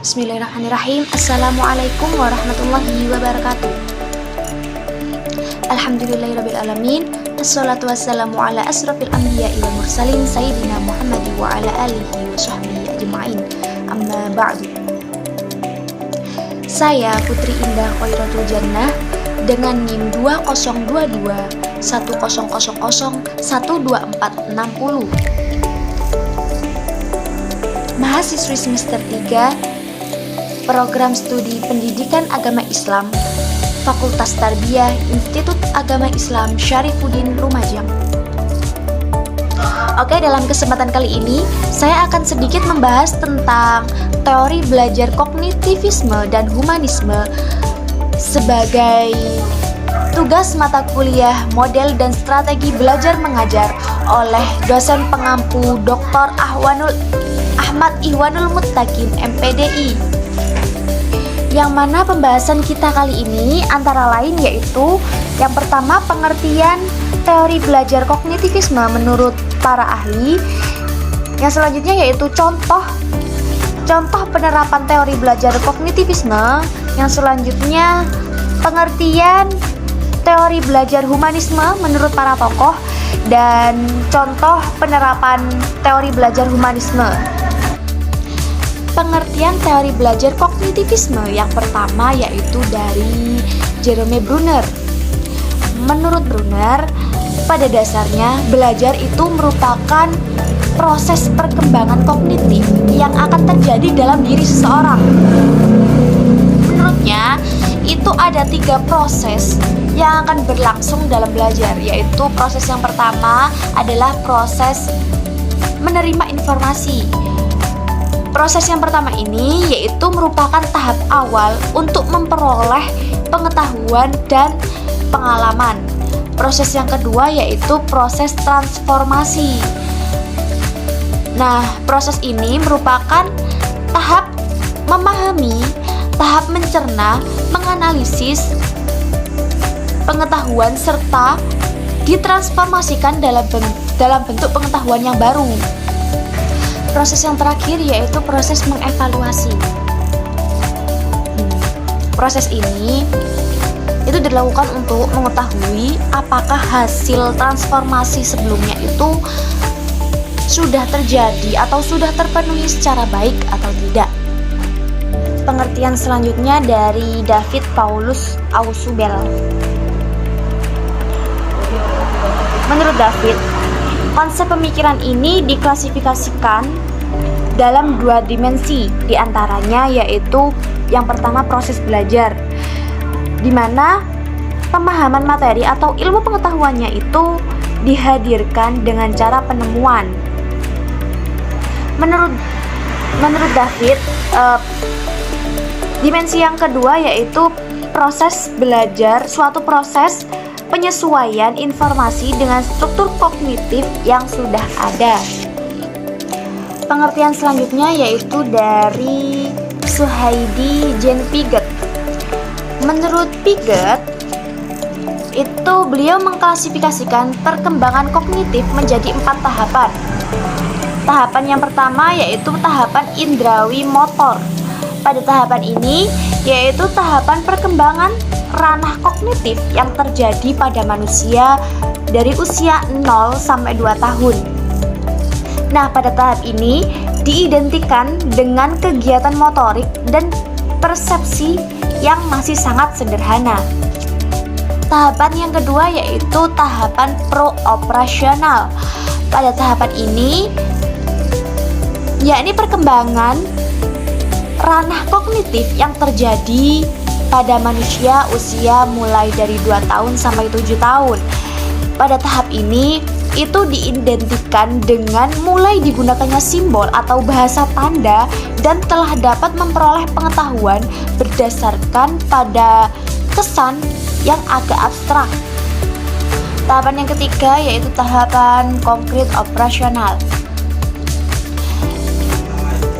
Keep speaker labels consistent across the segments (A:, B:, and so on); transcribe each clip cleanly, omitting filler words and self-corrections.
A: Bismillahirrahmanirrahim. Assalamualaikum warahmatullahi wabarakatuh. Alhamdulillahirrabbilalamin. Assalatu wassalamu ala asrafil anbiya'i wal mursalin Sayyidina Muhammad wa ala alihi wa sahbihi ajma'in. Amma ba'du. Saya Putri Indah Khairatul Jannah dengan NIM 2022 1000 12460, mahasiswi semester 3 Program Studi Pendidikan Agama Islam, Fakultas Tarbiyah Institut Agama Islam Syarifuddin Lumajang. Oke, dalam kesempatan kali ini saya akan sedikit membahas tentang teori belajar kognitivisme dan humanisme sebagai tugas mata kuliah model dan strategi belajar mengajar oleh dosen pengampu Dr. Ahmad Ihwanul Muttaqin MPDI. Yang mana pembahasan kita kali ini antara lain yaitu yang pertama, pengertian teori belajar kognitivisme menurut para ahli. Yang selanjutnya yaitu contoh penerapan teori belajar kognitivisme. Yang selanjutnya pengertian teori belajar humanisme menurut para tokoh dan contoh penerapan teori belajar humanisme. Pengertian teori belajar kognitivisme yang pertama yaitu dari Jerome Bruner. Menurut Bruner, pada dasarnya belajar itu merupakan proses perkembangan kognitif yang akan terjadi dalam diri seseorang. Menurutnya, itu ada 3 proses yang akan berlangsung dalam belajar, yaitu proses yang pertama adalah proses menerima informasi. Proses yang pertama ini yaitu merupakan tahap awal untuk memperoleh pengetahuan dan pengalaman. Proses yang kedua yaitu proses transformasi. Nah, proses ini merupakan tahap memahami, tahap mencerna, menganalisis pengetahuan serta ditransformasikan dalam bentuk pengetahuan yang baru. Proses yang terakhir yaitu proses mengevaluasi. Proses ini itu dilakukan untuk mengetahui apakah hasil transformasi sebelumnya itu sudah terjadi atau sudah terpenuhi secara baik atau tidak. Pengertian selanjutnya dari David Paulus Ausubel. Menurut David, konsep pemikiran ini diklasifikasikan dalam 2 dimensi, diantaranya yaitu yang pertama proses belajar, di mana pemahaman materi atau ilmu pengetahuannya itu dihadirkan dengan cara penemuan. Menurut David, dimensi yang kedua yaitu proses belajar, suatu proses penyesuaian informasi dengan struktur kognitif yang sudah ada. Pengertian selanjutnya yaitu dari Suhaidi Jean Piaget. Menurut Piaget, itu beliau mengklasifikasikan perkembangan kognitif menjadi 4 tahapan. Tahapan yang pertama yaitu tahapan indrawi motor. Pada tahapan ini yaitu tahapan perkembangan ranah kognitif yang terjadi pada manusia dari usia 0 sampai 2 tahun. Nah, pada tahap ini diidentikan dengan kegiatan motorik dan persepsi yang masih sangat sederhana. Tahapan yang kedua yaitu tahapan pro-operasional. Pada tahapan ini yakni perkembangan ranah kognitif yang terjadi pada manusia usia mulai dari 2 tahun sampai 7 tahun. Pada tahap ini itu diidentikan dengan mulai digunakannya simbol atau bahasa tanda dan telah dapat memperoleh pengetahuan berdasarkan pada kesan yang agak abstrak. Tahapan yang ketiga yaitu tahapan konkret operasional.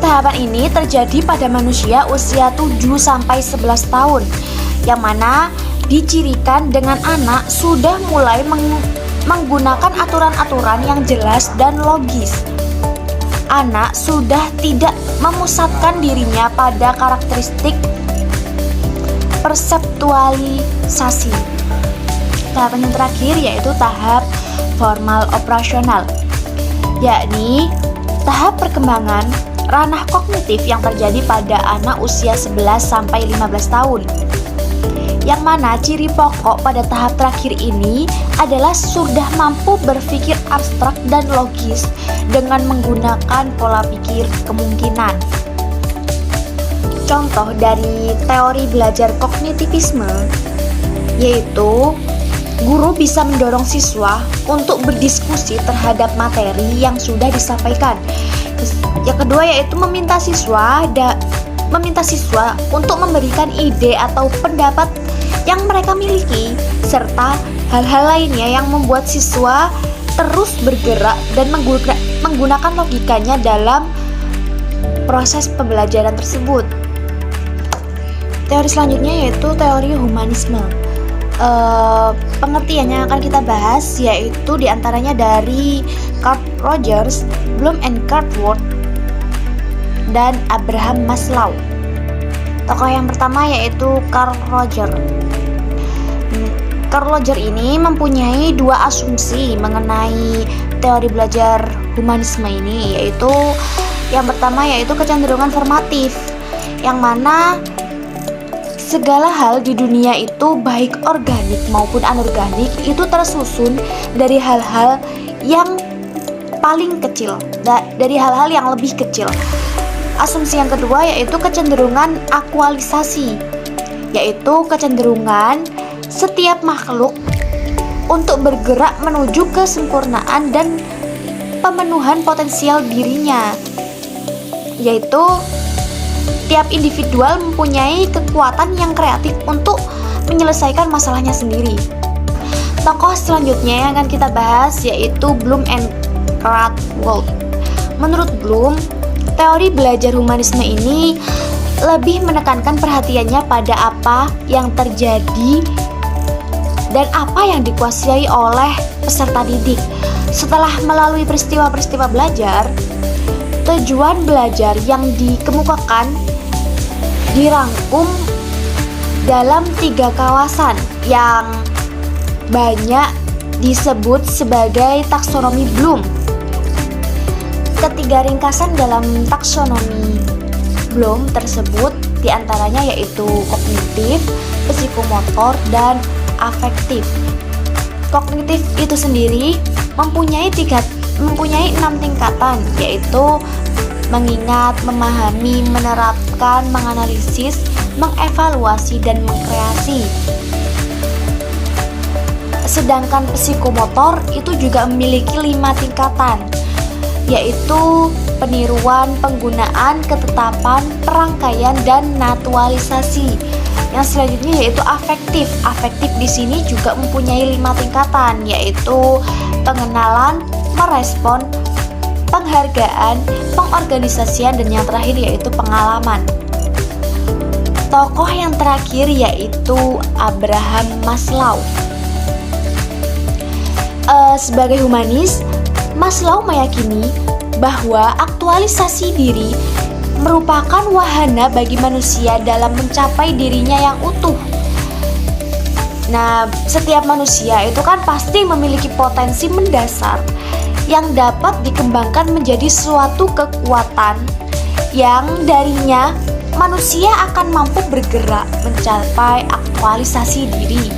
A: Tahapan ini terjadi pada manusia usia 7 sampai 11 tahun, yang mana dicirikan dengan anak sudah mulai menggunakan aturan-aturan yang jelas dan logis. anak sudah tidak memusatkan dirinya pada karakteristik perseptualisasi. Tahapan yang terakhir yaitu tahap formal operasional, yakni tahap perkembangan ranah kognitif yang terjadi pada anak usia 11 sampai 15 tahun. Yang mana ciri pokok pada tahap terakhir ini adalah sudah mampu berpikir abstrak dan logis dengan menggunakan pola pikir kemungkinan. Contoh dari teori belajar kognitivisme yaitu guru bisa mendorong siswa untuk berdiskusi terhadap materi yang sudah disampaikan. Yang kedua yaitu meminta siswa untuk memberikan ide atau pendapat yang mereka miliki, serta hal-hal lainnya yang membuat siswa terus bergerak dan menggunakan logikanya dalam proses pembelajaran tersebut. Teori selanjutnya yaitu teori humanisme. Pengertian yang akan kita bahas yaitu diantaranya dari Carl Rogers, Bloom and Cartwright, dan Abraham Maslow. Tokoh yang pertama yaitu Carl Rogers. Carl Rogers ini mempunyai dua asumsi mengenai teori belajar humanisme ini, yaitu yang pertama yaitu kecenderungan formatif, yang mana segala hal di dunia itu baik organik maupun anorganik itu tersusun dari hal-hal yang paling kecil, dari hal-hal yang lebih kecil. Asumsi yang kedua yaitu kecenderungan aktualisasi, yaitu kecenderungan setiap makhluk untuk bergerak menuju kesempurnaan dan pemenuhan potensial dirinya, yaitu tiap individual mempunyai kekuatan yang kreatif untuk menyelesaikan masalahnya sendiri. Tokoh selanjutnya yang akan kita bahas yaitu Bloom and Cartwright. Menurut Bloom, teori belajar humanisme ini lebih menekankan perhatiannya pada apa yang terjadi dan apa yang dikuasai oleh peserta didik. Setelah melalui peristiwa-peristiwa belajar, tujuan belajar yang dikemukakan dirangkum dalam 3 kawasan yang banyak disebut sebagai taksonomi Bloom. Ketiga ringkasan dalam taksonomi Bloom tersebut diantaranya yaitu kognitif, psikomotor, dan afektif. Kognitif itu sendiri mempunyai 6 tingkatan, yaitu mengingat, memahami, menerapkan, menganalisis, mengevaluasi, dan mengkreasi. Sedangkan psikomotor itu juga memiliki 5 tingkatan, yaitu peniruan, penggunaan, ketetapan, perangkaian, dan naturalisasi. Yang selanjutnya yaitu afektif. Afektif di sini juga mempunyai 5 tingkatan, yaitu pengenalan, merespon, penghargaan, pengorganisasian, dan yang terakhir yaitu pengalaman. Tokoh yang terakhir yaitu Abraham Maslow. Sebagai humanis, Maslow meyakini bahwa aktualisasi diri merupakan wahana bagi manusia dalam mencapai dirinya yang utuh. Nah, setiap manusia itu kan pasti memiliki potensi mendasar yang dapat dikembangkan menjadi suatu kekuatan yang darinya manusia akan mampu bergerak mencapai aktualisasi diri.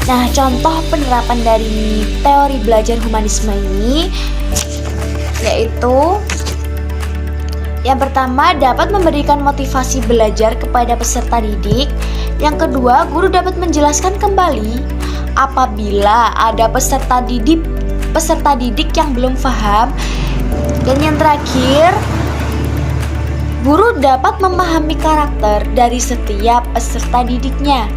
A: Nah, contoh penerapan dari teori belajar humanisme ini yaitu yang pertama, dapat memberikan motivasi belajar kepada peserta didik. Yang kedua, guru dapat menjelaskan kembali apabila ada peserta didik yang belum paham. Dan yang terakhir, guru dapat memahami karakter dari setiap peserta didiknya.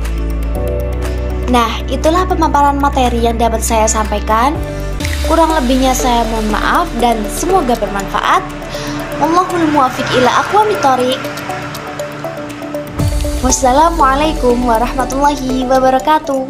A: Nah, itulah pemaparan materi yang dapat saya sampaikan. Kurang lebihnya saya mohon maaf dan semoga bermanfaat. Wallahul muwaffiq ila aqwamit thoriq. Wassalamualaikum warahmatullahi wabarakatuh.